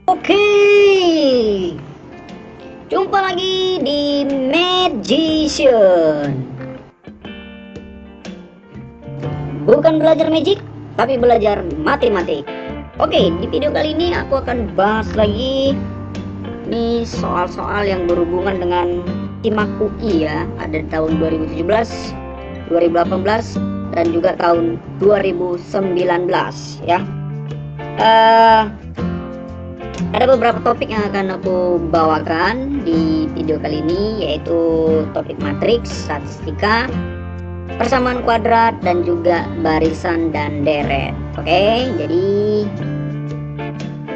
Oke, jumpa lagi di Magician. Bukan belajar magic, tapi belajar matematik. Oke, di video kali ini aku akan bahas lagi nih soal-soal yang berhubungan dengan Simak UI ya. Ada tahun 2017, 2018, dan juga tahun 2019 ya. Ada beberapa topik yang akan aku bawakan di video kali ini, yaitu topik matriks, statistika, persamaan kuadrat, dan juga barisan dan deret. Oke, jadi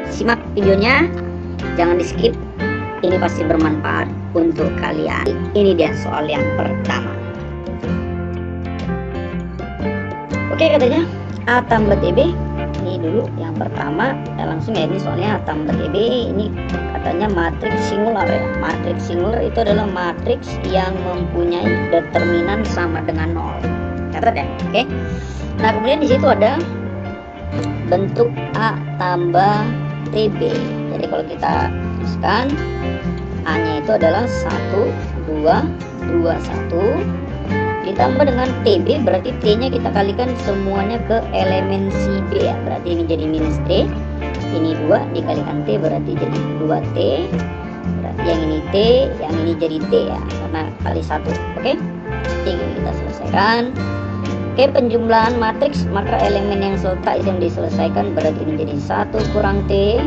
simak videonya, jangan di skip, ini pasti bermanfaat untuk kalian. Ini dia soal yang pertama. Oke, katanya A tambah TB. Ini dulu yang pertama, langsung ya, ini soalnya A tambah TB. Ini katanya matriks singular ya. Matriks singular itu adalah matriks yang mempunyai determinan sama dengan 0. Catat ya, oke. Nah, kemudian di situ ada bentuk A tambah TB. Jadi kalau kita tuliskan, A-nya itu adalah 1, 2, 2, 1 ditambah dengan TB, berarti T-nya kita kalikan semuanya ke elemen si B ya. Berarti ini jadi minus T. Ini 2 dikalikan T berarti jadi 2T. Berarti yang ini T, yang ini jadi T ya, karena kali 1. Oke. Jadi kita selesaikan. Oke, penjumlahan matriks, maka elemen yang serta yang diselesaikan berarti ini jadi 1 kurang T.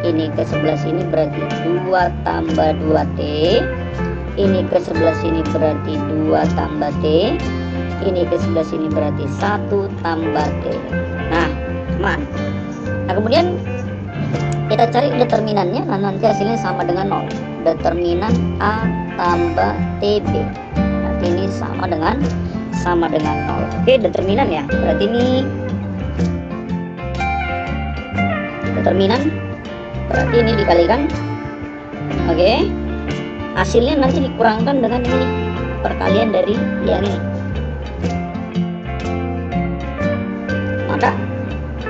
Ini ke sebelah sini berarti 2 tambah 2T. Ini ke sebelah sini berarti 2 tambah T. Ini ke sebelah sini berarti 1 tambah T. Nah, teman. Nah, kemudian kita cari determinannya. Nah, nanti hasilnya sama dengan 0. Determinan A tambah TB. Nanti ini sama dengan 0. Oke, determinan ya. Berarti ini determinan. Berarti ini dikalikan. Oke. Hasilnya nanti dikurangkan dengan ini, perkalian dari yang ini. Maka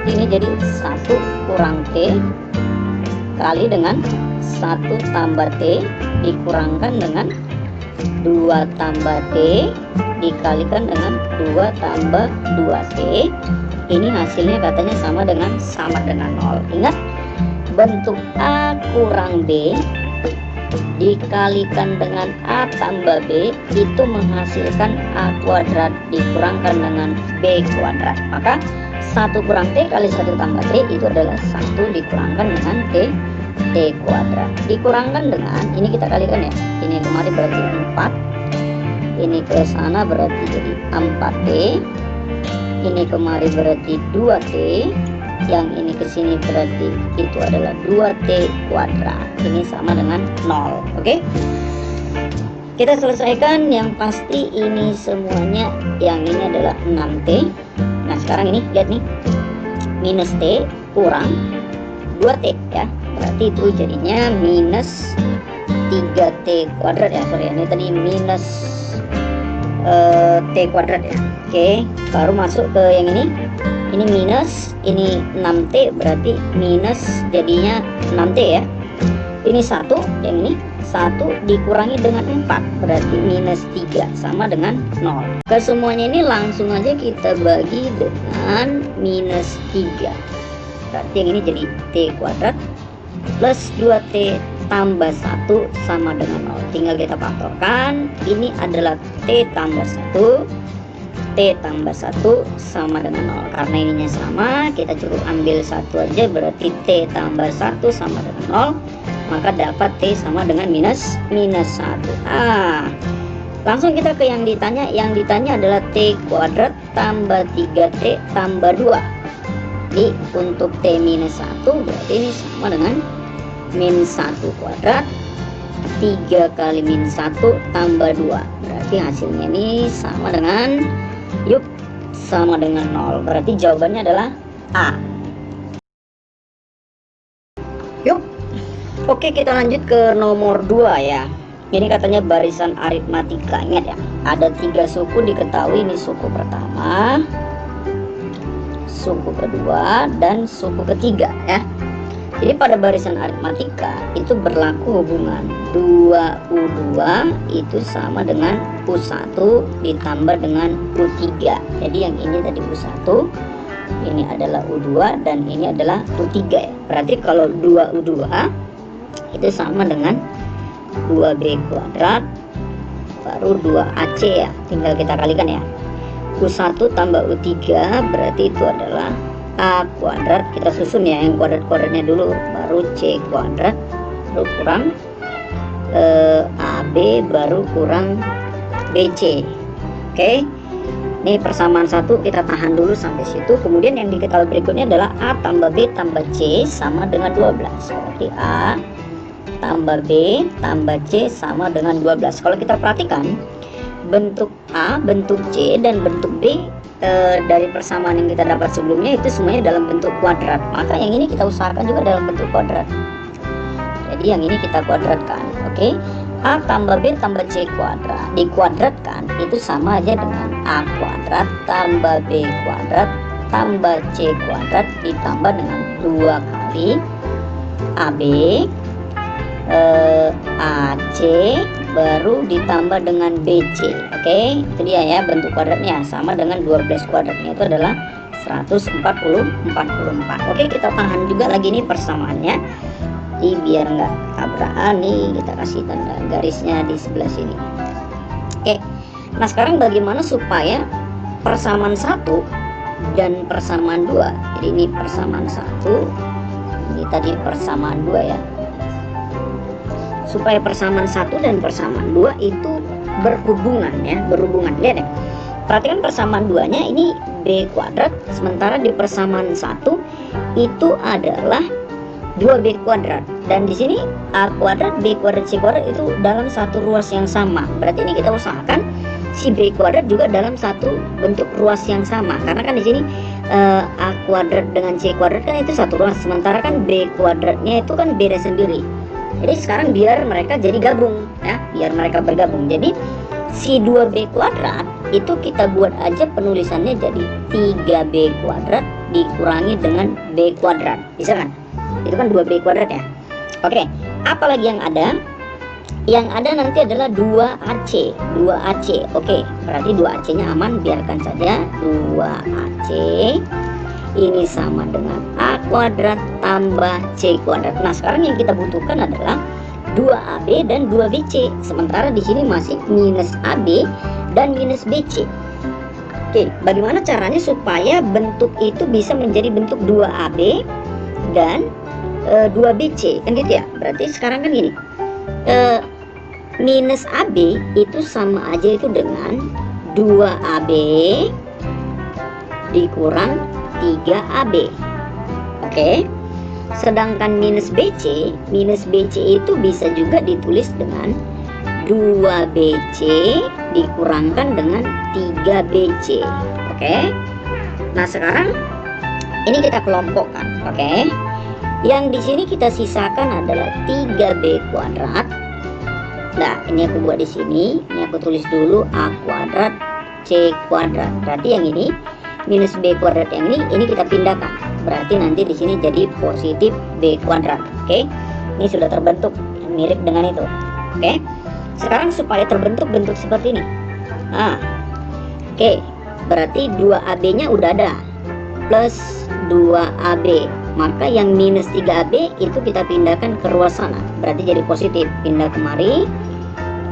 ini jadi 1 kurang T kali dengan 1 tambah T dikurangkan dengan 2 tambah T dikalikan dengan 2 tambah 2T. Ini hasilnya katanya sama dengan 0. Ingat, bentuk A kurang B dikalikan dengan A tambah B itu menghasilkan A kuadrat dikurangkan dengan B kuadrat. Maka 1 kurang T kali 1 tambah T itu adalah 1 dikurangkan dengan T kuadrat. Dikurangkan dengan, ini kita kalikan ya. Ini kemarin berarti 4. Ini ke sana berarti jadi 4T. Ini kemarin berarti 2T. Yang ini ke sini berarti itu adalah 2T kuadrat. Ini sama dengan 0. Oke. Kita selesaikan, yang pasti ini semuanya, yang ini adalah 6T. Nah, sekarang ini lihat nih. Minus T kurang 2T ya. Berarti itu jadinya minus 3T kuadrat ya. Sorry, ini tadi minus T kuadrat ya. Oke, baru masuk ke yang ini. Ini minus, ini 6T berarti minus, jadinya 6T ya. Ini 1, yang ini 1 dikurangi dengan 4 berarti minus 3 sama dengan 0. Ke semuanya ini langsung aja kita bagi dengan minus 3. Berarti yang ini jadi T kuadrat plus 2T tambah 1 sama dengan 0. Tinggal kita faktorkan. Ini adalah T tambah 1. T tambah 1 sama dengan 0. Karena ininya sama, kita cukup ambil 1 aja, berarti T tambah 1 sama dengan 0. Maka dapat T sama dengan minus 1. Langsung kita ke yang ditanya. Yang ditanya adalah T kuadrat tambah 3T tambah 2. Jadi untuk T minus 1 berarti ini sama dengan min 1 kuadrat. 3 kali min 1 tambah 2. Berarti hasilnya ini sama dengan, sama dengan 0. Berarti jawabannya adalah A. Yuk. Oke, kita lanjut ke nomor 2 ya. Ini katanya barisan aritmatika. Ingat ya, ada 3 suku diketahui. Ini suku pertama, suku kedua, dan suku ketiga ya. Jadi pada barisan aritmatika itu berlaku hubungan 2U2 itu sama dengan U1 ditambah dengan U3. Jadi yang ini tadi U1, ini adalah U2 dan ini adalah U3 ya. Berarti kalau 2U2 itu sama dengan 2B kuadrat baru 2AC ya. Tinggal kita kalikan ya. U1 tambah U3 berarti itu adalah A kuadrat, kita susun ya yang kuadrat-kuadratnya dulu, baru C kuadrat, baru kurang AB, baru kurang BC. Oke, ini persamaan satu kita tahan dulu sampai situ. Kemudian yang diketahui berikutnya adalah A tambah B tambah C sama dengan 12. Berarti A tambah B tambah C sama dengan 12. Kalau kita perhatikan bentuk A, bentuk C, dan bentuk B dari persamaan yang kita dapat sebelumnya itu semuanya dalam bentuk kuadrat. Maka yang ini kita usahakan juga dalam bentuk kuadrat. Jadi yang ini kita kuadratkan. Oke, A tambah B tambah C kuadrat dikuadratkan itu sama aja dengan A kuadrat tambah B kuadrat tambah C kuadrat ditambah dengan 2 kali AB AC baru ditambah dengan BC. Oke, itu dia ya bentuk kuadratnya, sama dengan 12 kuadratnya itu adalah 144. Oke, kita tahan juga lagi nih persamaannya. Jadi biar nggak tabrakan nih, kita kasih tanda garisnya di sebelah sini. Oke, nah sekarang bagaimana supaya persamaan 1 dan persamaan 2. Jadi ini persamaan 1, ini tadi persamaan 2 ya. Supaya persamaan 1 dan persamaan 2 itu berhubungan ya, berhubungan. Lihat ya, perhatikan persamaan 2 nya ini B kuadrat, sementara di persamaan 1 itu adalah 2B kuadrat, dan di sini A kuadrat, B kuadrat, C kuadrat itu dalam satu ruas yang sama. Berarti ini kita usahakan si B kuadrat juga dalam satu bentuk ruas yang sama, karena kan di sini A kuadrat dengan C kuadrat kan itu satu ruas, sementara kan B kuadratnya itu kan beda sendiri. Jadi sekarang biar mereka jadi gabung ya, biar mereka bergabung. Jadi si 2B kuadrat itu kita buat aja penulisannya jadi 3B kuadrat dikurangi dengan B kuadrat. Bisa kan? Itu kan 2B kuadrat ya. Oke, apalagi yang ada? Yang ada nanti adalah 2AC. 2AC. Oke, berarti 2AC-nya aman, biarkan saja 2AC. Ini sama dengan A kuadrat tambah C kuadrat. Nah, sekarang yang kita butuhkan adalah 2AB dan 2BC. Sementara di sini masih minus AB dan minus BC. Oke, bagaimana caranya supaya bentuk itu bisa menjadi bentuk 2AB dan 2BC? Kan gitu ya. Berarti sekarang kan gini. Minus AB itu sama aja itu dengan 2AB dikurang 3AB. Oke. Sedangkan minus BC itu bisa juga ditulis dengan 2BC dikurangkan dengan 3BC. Oke. Nah, sekarang ini kita kelompokkan, oke. Yang di sini kita sisakan adalah 3B kuadrat. Nah, ini aku buat di sini. Ini aku tulis dulu A kuadrat C kuadrat. Berarti yang ini minus B kuadrat yang ini kita pindahkan. Berarti nanti di sini jadi positif B kuadrat. Oke. Ini sudah terbentuk mirip dengan itu. Oke. Sekarang supaya terbentuk bentuk seperti ini. Nah. Oke. Berarti 2AB-nya udah ada. Plus 2AB. Maka yang minus 3AB itu kita pindahkan ke ruas sana. Berarti jadi positif. Pindah kemari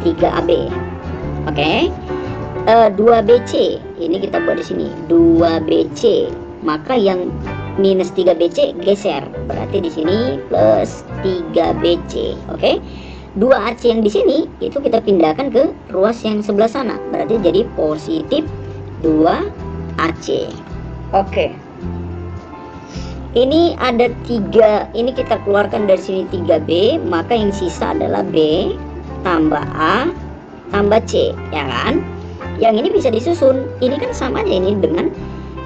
3AB. Oke. 2BC ini kita buat di sini 2BC, maka yang minus 3BC geser, berarti di sini plus 3BC. Oke. 2AC yang di sini itu kita pindahkan ke ruas yang sebelah sana, berarti jadi positif 2AC. Oke. Ini ada 3, ini kita keluarkan dari sini 3B, maka yang sisa adalah B tambah A tambah C, ya kan? Yang ini bisa disusun. Ini kan sama aja ini dengan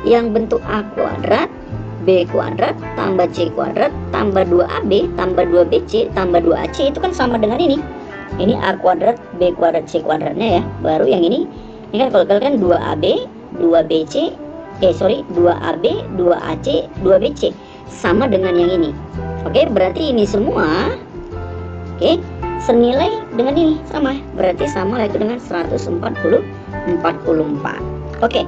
yang bentuk A kuadrat B kuadrat tambah C kuadrat tambah 2AB tambah 2BC tambah 2AC, itu kan sama dengan ini. Ini A kuadrat B kuadrat C kuadratnya ya. Baru yang ini kan kalau kalian 2AB 2BC 2AB 2AC 2BC sama dengan yang ini. Oke, berarti ini semua senilai dengan ini, sama, berarti sama lagi dengan 144. Oke,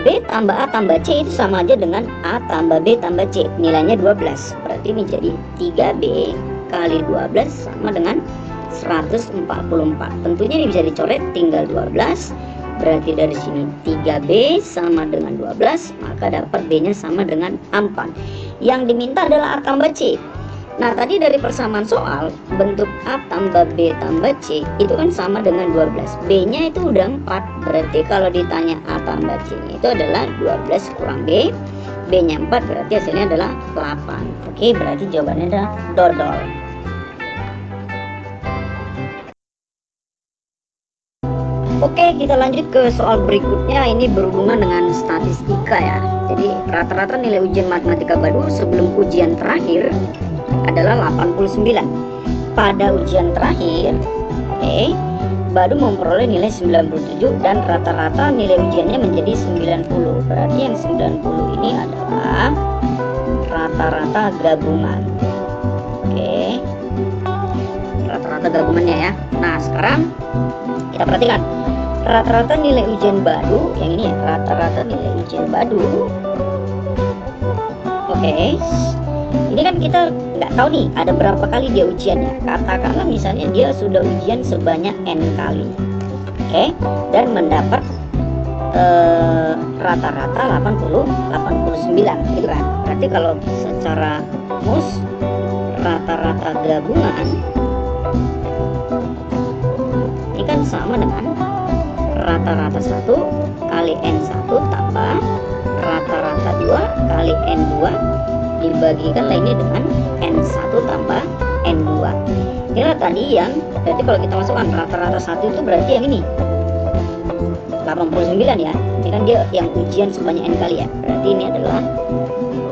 B tambah A tambah C itu sama aja dengan A tambah B tambah C, nilainya 12, berarti ini jadi 3B kali 12 sama dengan 144. Tentunya ini bisa dicoret, tinggal 12, berarti dari sini 3B sama dengan 12, maka dapat B nya sama dengan 4. Yang diminta adalah A tambah C. Nah, tadi dari persamaan soal, bentuk A tambah B tambah C itu kan sama dengan 12. B-nya itu udah 4. Berarti kalau ditanya A tambah C-nya itu adalah 12 kurang B. B-nya 4, berarti hasilnya adalah 8. Oke, berarti jawabannya adalah dodol. Oke, kita lanjut ke soal berikutnya. Ini berhubungan dengan statistika ya. Jadi rata-rata nilai ujian matematika baru sebelum ujian terakhir adalah 89. Pada ujian terakhir, baru memperoleh nilai 97 dan rata-rata nilai ujiannya menjadi 90. Berarti yang 90 ini adalah rata-rata gabungan. Rata-rata gabungannya ya. Nah, sekarang kita perhatikan rata-rata nilai ujian baru yang ini ya, rata-rata nilai ujian baru. Ini kan kita nggak tahu nih ada berapa kali dia ujiannya. Katakanlah misalnya dia sudah ujian sebanyak N kali, dan mendapat rata-rata 89 gitu kan. Berarti kalau secara mus rata-rata gabungan ini kan sama dengan rata-rata 1 kali N1 tambah rata-rata 2 kali N2 dibagikan lainnya dengan N1 tambah N2. Inilah tadi yang, berarti kalau kita masukkan rata-rata 1 itu berarti yang ini 89 ya. Ini kan dia yang ujian sebanyak N kali ya. Berarti ini adalah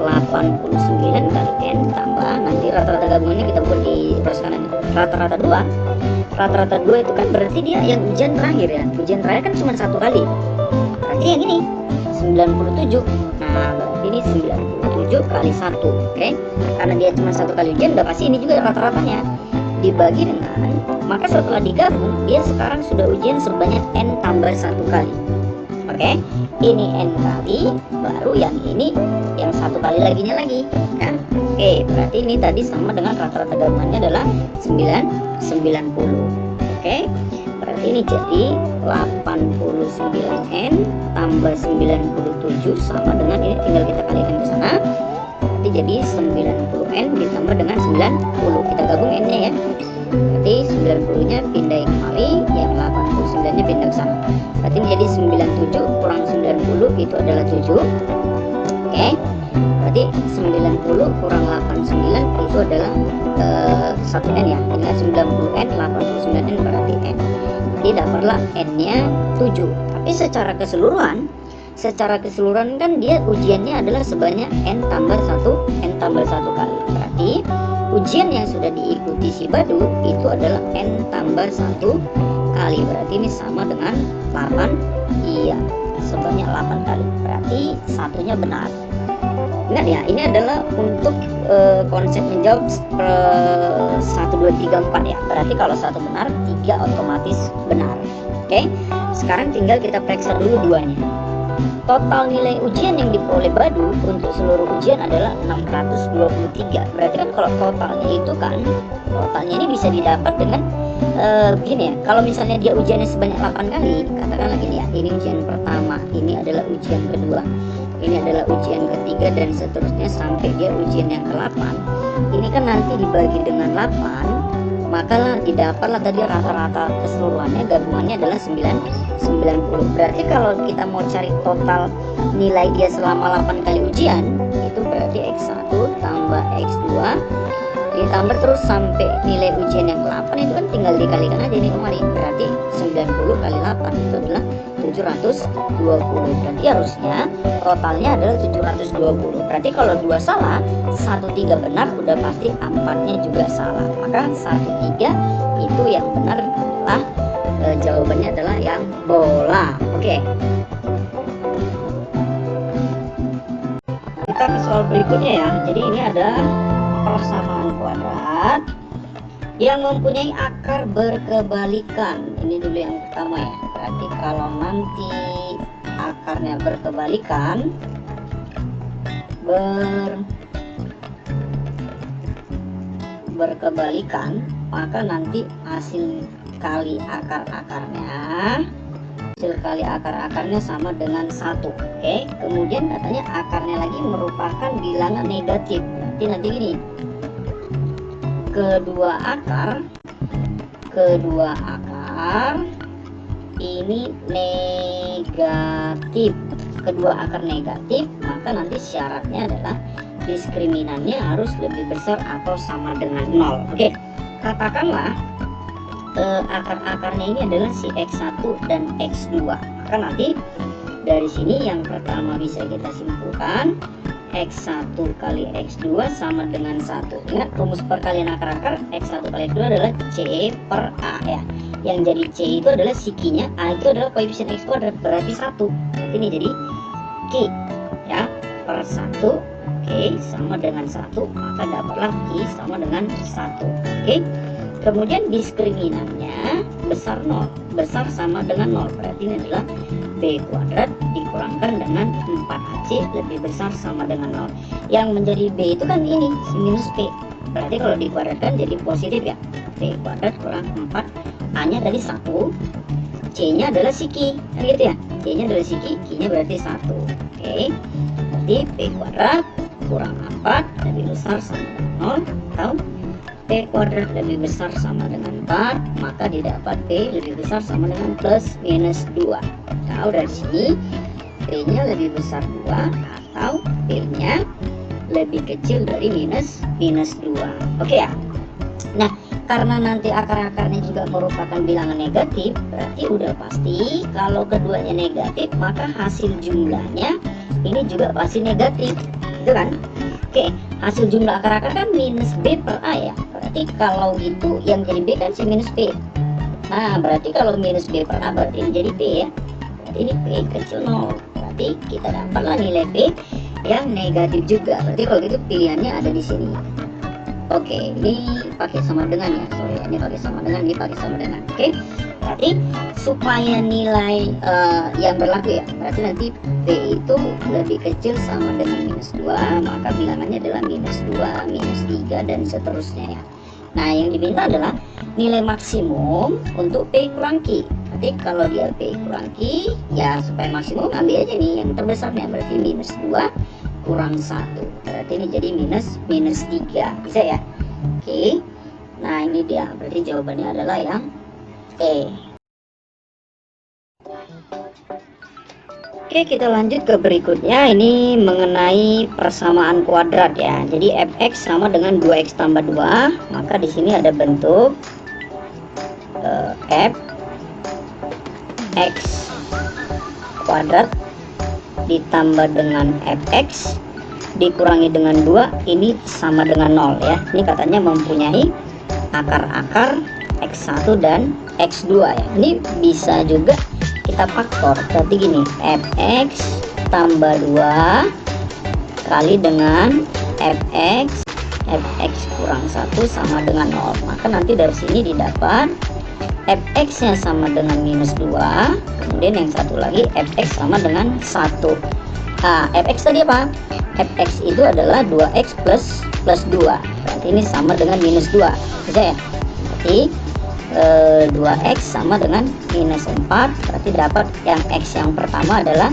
89 kali N tambah, nanti rata-rata gabungannya kita buat di ruas kanan. Rata-rata 2. Rata-rata 2 itu kan berarti dia yang ujian terakhir ya. Ujian terakhir kan cuma 1 kali. Berarti yang ini 97. Nah, berarti ini 97 kali 1. Karena dia cuma 1 kali ujian, udah pasti ini juga rata-ratanya. Dibagi dengan, maka setelah digabung, dia sekarang sudah ujian sebanyak N tambah 1 kali. Ini N kali, baru yang ini yang 1 kali laginya lagi kan. Berarti ini tadi sama dengan rata-rata gabungannya adalah 90. Berarti ini jadi 89N tambah 97 sama dengan ini, tinggal kita kalikan ke sana. Berarti jadi 90N ditambah dengan 90. Kita gabung N-nya ya. Berarti 90-nya pindahin kemari, yang 89-nya pindah ke sana. Berarti ini jadi 97 kurang 90 itu adalah 7. Berarti 90 kurang 89 itu adalah 1N ya. Ini 90N, 89N berarti N. Jadi dapatlah N-nya 7. Tapi secara keseluruhan kan dia ujiannya adalah sebanyak N tambah 1 kali. Berarti ujian yang sudah diikuti si Badu itu adalah N tambah 1 kali. Berarti ini sama dengan 8. Iya, sebanyak 8 kali. Berarti satunya benar. Ingat ya, ini adalah untuk konsep menjawab 1, 2, 3, 4 ya. Berarti kalau 1 benar, 3 otomatis benar. Sekarang tinggal kita periksa dulu 2-nya. Total nilai ujian yang diperoleh Badu untuk seluruh ujian adalah 623. Berarti kan kalau totalnya itu kan, totalnya ini bisa didapat dengan begini ya. Kalau misalnya dia ujiannya sebanyak 8 kali, katakanlah gini ya, ini ujian pertama, ini adalah ujian kedua, ini adalah ujian ketiga, dan seterusnya sampai dia ujian yang ke-8. Ini kan nanti dibagi dengan 8, maka didapatlah tadi rata-rata keseluruhannya gabungannya adalah 90. Berarti kalau kita mau cari total nilai dia selama 8 kali ujian, itu berarti X1 tambah X2 ditambah terus sampai nilai ujian yang ke-8 itu kan tinggal dikalikan aja nih kemarin. Berarti 90 kali 8 itu adalah 720. Berarti harusnya totalnya adalah 720. Berarti kalau 2 salah, 1/3 benar, udah pasti 4-nya juga salah. Maka 1/3 itu yang benar adalah jawabannya adalah yang bola. Kita ke soal berikutnya ya. Jadi ini ada persamaan kuadrat yang mempunyai akar berkebalikan. Ini dulu yang pertama ya. Berarti kalau nanti akarnya berkebalikan, maka nanti hasil kali akar-akarnya sama dengan 1. Oke, kemudian katanya akarnya lagi merupakan bilangan negatif. Berarti nanti gini, kedua akar ini negatif. Kedua akar negatif, maka nanti syaratnya adalah diskriminannya harus lebih besar atau sama dengan 0. Oke, katakanlah akar-akarnya ini adalah si X1 dan X2. Maka nanti dari sini yang pertama bisa kita simpulkan X1 kali X2 sama dengan 1. Ingat rumus perkalian akar-akar, X1 kali X2 adalah C per A ya. Yang jadi C itu adalah sikinya, A itu adalah koefisien X kuadrat, berarti 1. Ini jadi Q ya, per 1. Oke, sama dengan 1, maka dapatlah Q sama dengan 1. Oke, kemudian diskriminannya besar 0, besar sama dengan 0, berarti ini adalah B kuadrat dikurangkan dengan 4AC lebih besar sama dengan 0. Yang menjadi B itu kan ini, si minus P. Berarti kalau dikuadratkan jadi positif ya. B kuadrat kurang 4, A-nya tadi 1, C-nya adalah si Q, kan gitu ya. C-nya adalah si Q, Q-nya berarti 1. Oke, berarti B kuadrat kurang 4 lebih besar sama dengan 0, atau P kuadrat lebih besar sama dengan 4, maka didapat P lebih besar sama dengan plus minus 2. Tahu dari sini P-nya lebih besar 2 atau P-nya lebih kecil dari minus 2. Oke ya. Nah, karena nanti akar-akarnya juga merupakan bilangan negatif, berarti udah pasti kalau keduanya negatif, maka hasil jumlahnya ini juga pasti negatif, gitu kan? Oke, hasil jumlah akar-akar kan minus B per A ya. Berarti kalau gitu yang jadi B kan si minus P. Nah, berarti kalau minus B per A berarti ini jadi P ya. Berarti ini P kecil 0. Berarti kita dapatlah nilai P yang negatif juga. Berarti kalau gitu pilihannya ada di sini. Oke, ini pakai sama dengan ya. Sorry, ini pakai sama dengan, ini pakai sama dengan. Oke, berarti supaya nilai yang berlaku ya, berarti nanti P itu lebih kecil sama dengan minus 2, maka bilangannya adalah minus 2, minus 3, dan seterusnya ya. Nah, yang diminta adalah nilai maksimum untuk P kurang Q. Berarti kalau dia P kurang Q, ya supaya maksimum ambil aja nih yang terbesarnya, berarti minus 2 kurang 1. Berarti ini jadi minus 3. Bisa ya? Oke. Nah, ini dia. Berarti jawabannya adalah yang E. Oke, kita lanjut ke berikutnya. Ini mengenai persamaan kuadrat ya. Jadi fx sama dengan 2x tambah 2. Maka di sini ada bentuk f x kuadrat ditambah dengan fx dikurangi dengan 2, ini sama dengan 0 ya. Ini katanya mempunyai akar-akar x1 dan x2 ya. Ini bisa juga kita faktor. Berarti gini, fx tambah 2 kali dengan fx kurang 1 sama dengan 0. Maka nanti dari sini didapat fx nya sama dengan minus 2, kemudian yang satu lagi fx sama dengan 1. Nah, fx tadi apa? Fx itu adalah 2x plus 2. Berarti ini sama dengan minus 2. Bisa ya? Berarti 2x sama dengan minus 4. Berarti dapat yang x yang pertama adalah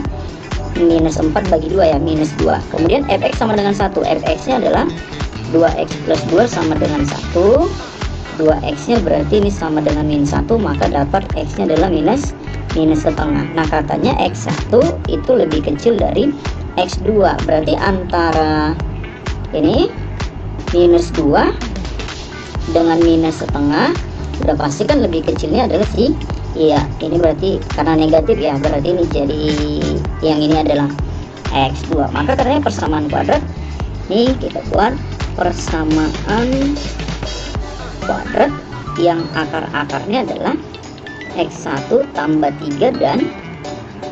minus 4 bagi 2 ya, minus 2. Kemudian fx sama dengan 1. Fx nya adalah 2x plus 2 sama dengan 1. 2x nya berarti ini sama dengan minus 1, maka dapat x nya adalah minus setengah. Nah, katanya x1 itu lebih kecil dari x2. Berarti antara ini minus 2 dengan minus setengah, udah pasti kan lebih kecilnya adalah si, iya ini berarti karena negatif ya, berarti ini jadi yang ini adalah x2. Maka katanya persamaan kuadrat, nih kita buat persamaan kuadrat yang akar-akarnya adalah x1 tambah 3 dan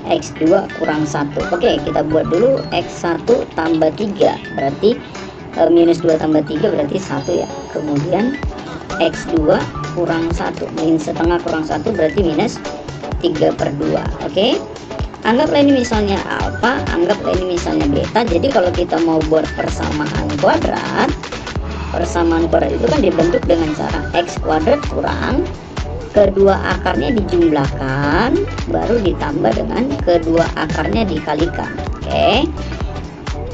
x2 kurang 1. Oke, kita buat dulu x1 tambah 3. Berarti minus 2 tambah 3 berarti 1 ya. Kemudian X2 kurang 1, min setengah kurang 1 berarti minus 3/2. Oke, anggaplah ini misalnya alfa, anggaplah ini misalnya beta. Jadi kalau kita mau buat persamaan kuadrat itu kan dibentuk dengan cara X kuadrat kurang kedua akarnya dijumlahkan baru ditambah dengan kedua akarnya dikalikan. Oke,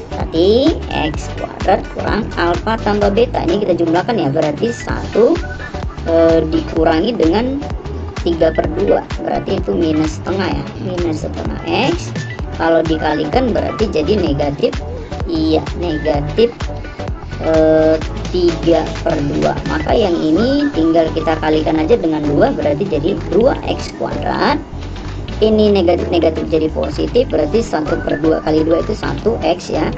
berarti X kuadrat kurang alfa tambah beta, ini kita jumlahkan ya, berarti 1 dikurangi dengan 3/2 berarti itu minus setengah ya, minus setengah X. Kalau dikalikan berarti jadi negatif, iya negatif 3/2. Maka yang ini tinggal kita kalikan aja dengan 2 berarti jadi 2x kuadrat. Ini negatif jadi positif berarti 1/2 kali 2 itu 1x ya.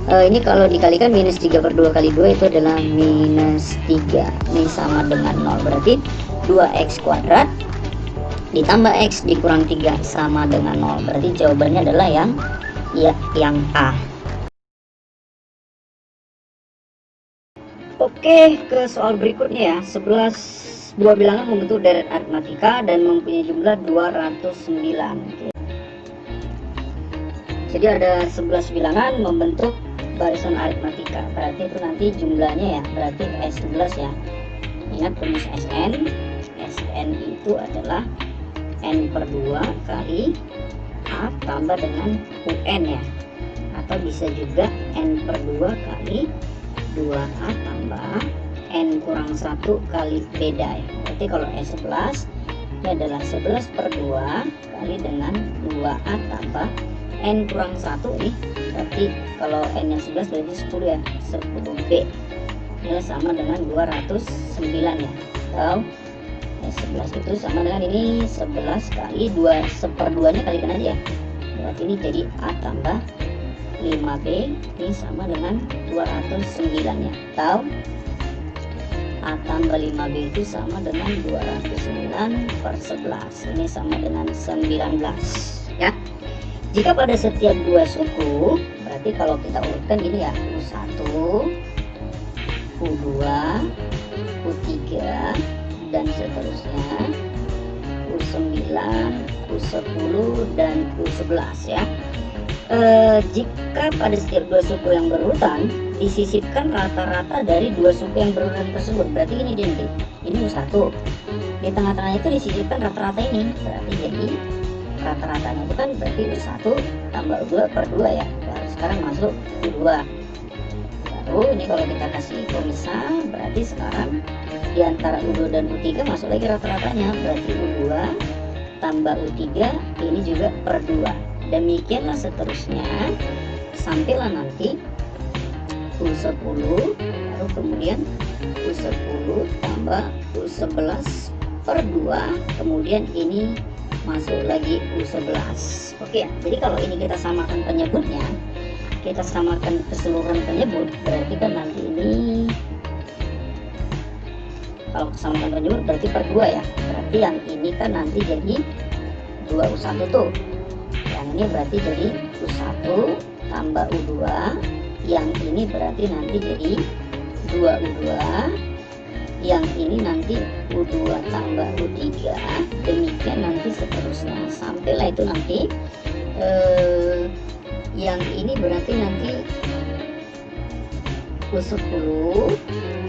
Ini kalau dikalikan minus 3/2 kali 2 itu adalah minus 3. Ini sama dengan 0 berarti 2x kuadrat ditambah x dikurang 3 sama dengan 0. Berarti jawabannya adalah yang A. Oke, ke soal berikutnya ya. 11 dua bilangan membentuk deret aritmatika dan mempunyai jumlah 209. Oke. Jadi ada 11 bilangan membentuk barisan aritmatika. Berarti itu nanti jumlahnya ya, berarti S11 ya. Ingat rumus Sn. Sn itu adalah N/2 kali A tambah dengan UN ya. Atau bisa juga N/2 kali 2A tambah N kurang 1 kali beda ya. Berarti kalau S11 ini adalah 11/2 kali dengan 2A tambah N kurang 1 nih. Berarti kalau N nya 11 berarti 10 ya, 10B. Ini sama dengan 209 ya. Atau 11 itu sama dengan ini 11 kali 2/2 nya kalikan aja ya. Berarti ini jadi A tambah 5B ini sama dengan 209 ya. Atau A tambah 5B itu sama dengan 209/11. Ini sama dengan 19 ya. Jika pada setiap dua suku, berarti kalau kita urutkan gini ya, U1, U2, U3 dan seterusnya, U9, U10 dan U11 ya. Jika pada setiap dua suku yang berurutan disisipkan rata-rata dari dua suku yang berurutan tersebut, berarti ini identik. Ini U1, di tengah-tengah itu disisipkan rata-rata ini, berarti jadi rata-ratanya itu kan berarti U1 tambah U2/2 ya. Baru sekarang masuk U2. Baru ini kalau kita kasih pemisah, berarti sekarang di antara U2 dan U3 masuk lagi rata-ratanya, berarti U2 tambah U3 ini juga per 2. Demikianlah seterusnya sampailah nanti U10 lalu kemudian U10 tambah U11/2, kemudian ini masuk lagi U11. Oke ya, jadi kalau ini kita samakan penyebutnya, kita samakan keseluruhan penyebut, berarti kan nanti ini kalau kesamakan penyebut berarti per 2 ya. Berarti yang ini kan nanti jadi 2U1 tuh. Yang ini berarti jadi U1 tambah U2. Yang ini berarti nanti jadi 2U2. Yang ini nanti U2 tambah U3. Demikian nanti seterusnya. Sampailah itu nanti yang ini berarti nanti U10.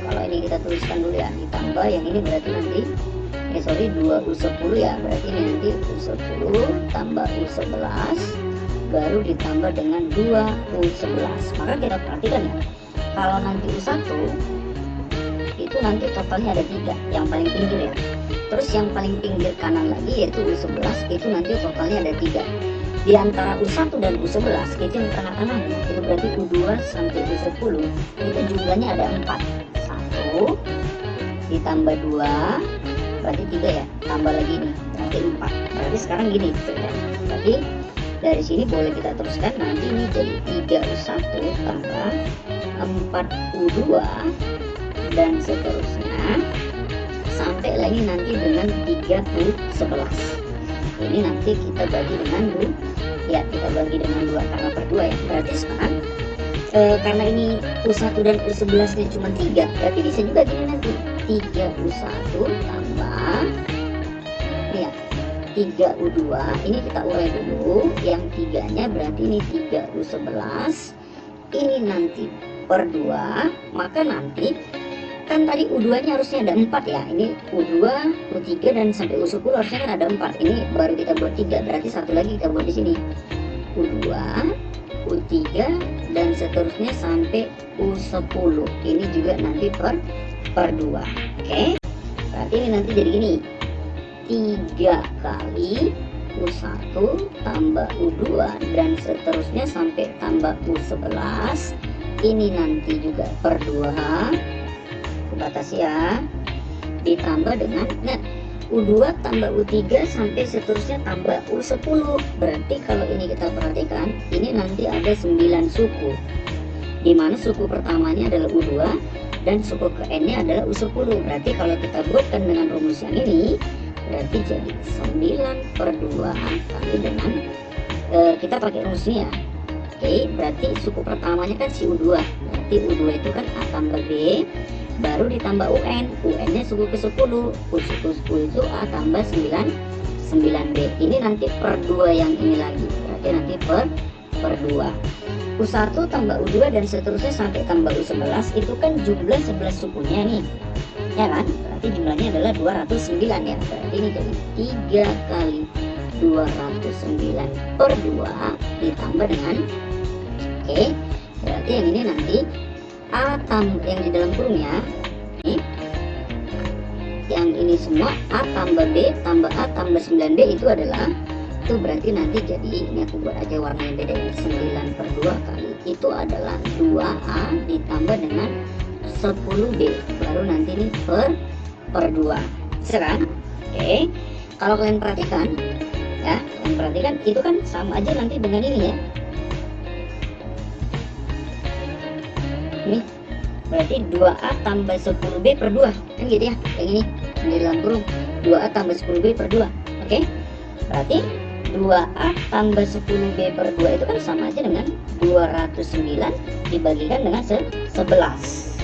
Kalau ini kita tuliskan dulu ya, ditambah yang ini berarti nanti 2U10 ya, berarti ini nanti U10 tambah U11 baru ditambah dengan 2U11. Maka kita perhatikan ya, kalau nanti U1 itu nanti totalnya ada 3 yang paling pinggir ya. Terus yang paling pinggir kanan lagi yaitu U11 itu nanti totalnya ada 3. Di antara U1 dan U11 itu yang tengah-tengah itu berarti U2 sampai U10 itu jumlahnya ada 4. 1 ditambah 2 berarti 3 ya, tambah lagi nih berarti 4. Berarti sekarang gini ya. Berarti dari sini boleh kita teruskan, nanti ini jadi 3U1 tambah 4U2 dan seterusnya sampai lagi nanti dengan 3U11. Ini nanti kita bagi dengan 2 ya, kita bagi dengan 2 karena per 2 ya. Berarti sekarang karena ini U1 dan U11 nya cuma 3, berarti bisa juga gini nanti 3U1 tambah ini ya 3U2, ini kita urai dulu, yang 3 nya berarti ini 3U11, ini nanti per 2, maka nanti kan tadi U2 nya harusnya ada 4 ya, ini U2, U3 dan sampai U10 harusnya kan ada 4, ini baru kita buat 3, berarti satu lagi kita buat di sini U2, U3 dan seterusnya sampai U10, ini juga nanti per 2. Oke, berarti ini nanti jadi gini 3 kali U1 tambah U2 dan seterusnya sampai tambah U11, ini nanti juga per 2, aku batasi ya, ditambah dengan U2 tambah U3 sampai seterusnya tambah U10. Berarti kalau ini kita perhatikan, ini nanti ada 9 suku, dimana suku pertamanya adalah U2 dan suku ke N nya adalah U10. Berarti kalau kita buatkan dengan rumus yang ini, berarti jadi 9 per 2 kali dengan kita pakai rumus ini ya. Oke, berarti suku pertamanya kan si U2, berarti U2 itu kan A tambah B, baru ditambah UN, UN nya suku ke 10, suku 10 itu A tambah 9B, ini nanti per 2 yang ini lagi, berarti nanti per 2. U1 tambah U2 dan seterusnya sampai tambah U11, itu kan jumlah 11 sukunya nih, ya kan? Berarti jumlahnya adalah 209 ya, berarti ini jadi 3 kali 209 per 2 ditambah dengan berarti yang ini nanti A tambah yang di dalam kurungnya ini, yang ini semua A tambah B tambah A tambah 9B itu adalah, itu berarti nanti jadi ini aku buat aja warna yang beda ya, 9 per 2 kali itu adalah 2A ditambah dengan 10B, baru nanti ini per 2 sekarang. Oke, kalau kalian perhatikan ya, kalian perhatikan itu kan sama aja nanti dengan ini ya, ini berarti 2A tambah 10B per 2 kan gitu ya, yang ini di dalam kurung 2A tambah 10B per 2. Oke, berarti 2A tambah 10B per 2 itu kan sama aja dengan 209 dibagikan dengan 11.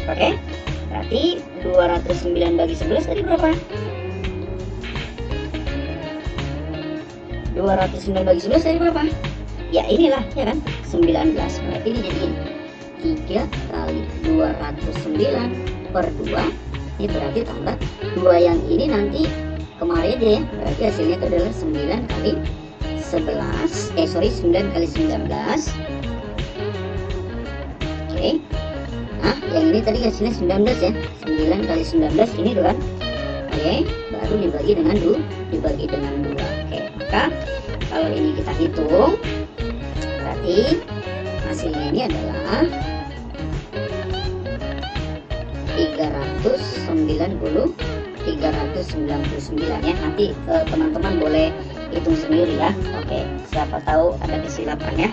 Oke, berarti 209 bagi 11 tadi berapa? 209 bagi 11 tadi berapa? Ya inilah ya kan, 19. Berarti ini jadi 3 kali 209 per 2, ini berarti tambah 2 yang ini nanti kemarin aja ya, berarti hasilnya itu adalah 9 kali 11, 9 kali 19. Oke, nah yang ini tadi hasilnya 19 ya, 9 kali 19 ini tuh kan. Oke, baru dibagi dengan 2. Oke, maka kalau ini kita hitung, berarti hasilnya ini adalah 399 ya. Nanti teman-teman boleh hitung sendiri ya. Oke, siapa tahu ada kesilapan ya.